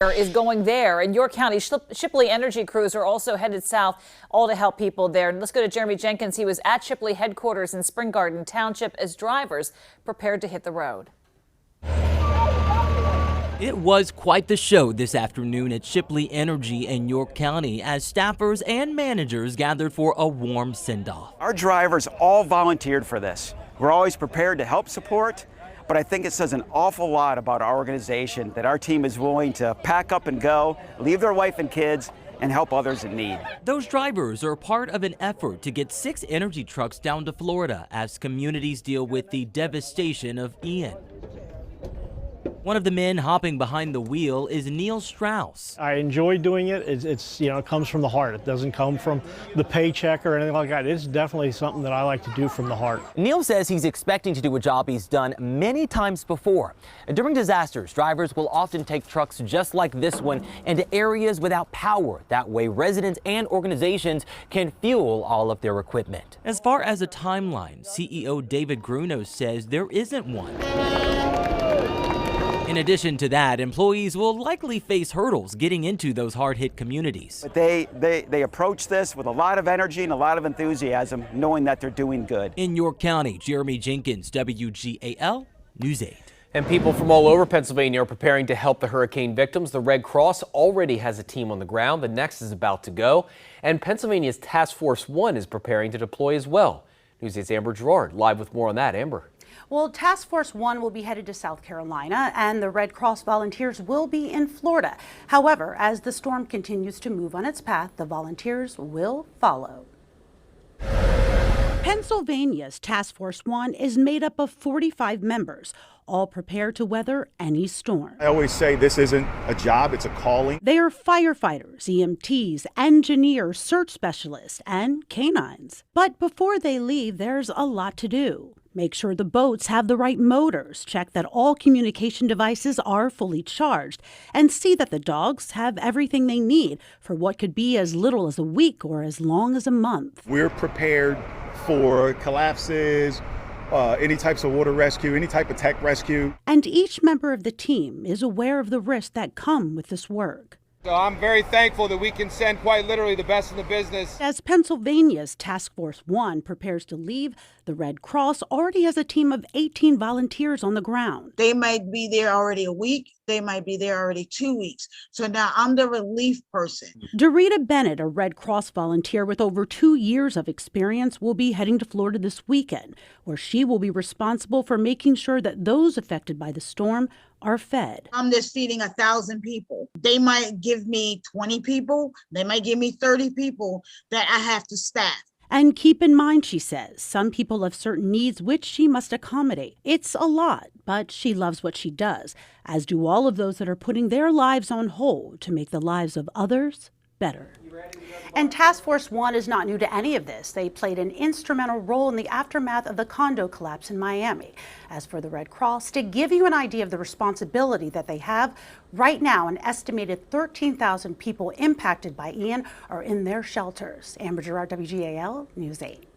Is going there in York County. Shipley Energy crews are also headed south, all to help people there. Let's go to Jeremy Jenkins. He was at Shipley headquarters in Spring Garden Township as drivers prepared to hit the road. It was quite the show this afternoon at Shipley Energy in York County as staffers and managers gathered for a warm send-off. Our drivers all volunteered for this. We're always prepared to help support, but I think it says an awful lot about our organization that our team is willing to pack up and go, leave their wife and kids, and help others in need. Those drivers are part of an effort to get 6 energy trucks down to Florida as communities deal with the devastation of Ian. One of the men hopping behind the wheel is Neil Strauss. I enjoy doing it. It comes from the heart. It doesn't come from the paycheck or anything like that. It's definitely something that I like to do from the heart. Neil says he's expecting to do a job he's done many times before. During disasters, drivers will often take trucks just like this one into areas without power. That way, residents and organizations can fuel all of their equipment. As far as a timeline, CEO David Gruno says there isn't one. In addition to that, employees will likely face hurdles getting into those hard-hit communities. But they approach this with a lot of energy and a lot of enthusiasm, knowing that they're doing good. In York County, Jeremy Jenkins, WGAL News 8. And people from all over Pennsylvania are preparing to help the hurricane victims. The Red Cross already has a team on the ground. The next is about to go. And Pennsylvania's Task Force 1 is preparing to deploy as well. News 8's Amber Gerard live with more on that. Amber. Well, Task Force 1 will be headed to South Carolina, and the Red Cross volunteers will be in Florida. However, as the storm continues to move on its path, the volunteers will follow. Pennsylvania's Task Force 1 is made up of 45 members, all prepared to weather any storm. I always say this isn't a job, it's a calling. They are firefighters, EMTs, engineers, search specialists, and canines. But before they leave, there's a lot to do. Make sure the boats have the right motors, check that all communication devices are fully charged, and see that the dogs have everything they need for what could be as little as a week or as long as a month. We're prepared for collapses, any types of water rescue, any type of tech rescue. And each member of the team is aware of the risks that come with this work. So I'm very thankful that we can send quite literally the best in the business. As Pennsylvania's Task Force 1 prepares to leave, the Red Cross already has a team of 18 volunteers on the ground. They might be there already a week. They might be there already 2 weeks. So now I'm the relief person. Dorita Bennett, a Red Cross volunteer with over 2 years of experience, will be heading to Florida this weekend, where she will be responsible for making sure that those affected by the storm are fed. I'm just feeding 1,000 people. They might give me 20 people. They might give me 30 people that I have to staff. And keep in mind, she says, some people have certain needs which she must accommodate. It's a lot, but she loves what she does, as do all of those that are putting their lives on hold to make the lives of others better. And Task Force 1 is not new to any of this. They played an instrumental role in the aftermath of the condo collapse in Miami. As for the Red Cross, to give you an idea of the responsibility that they have, right now an estimated 13,000 people impacted by Ian are in their shelters. Amber Gerard, WGAL News 8.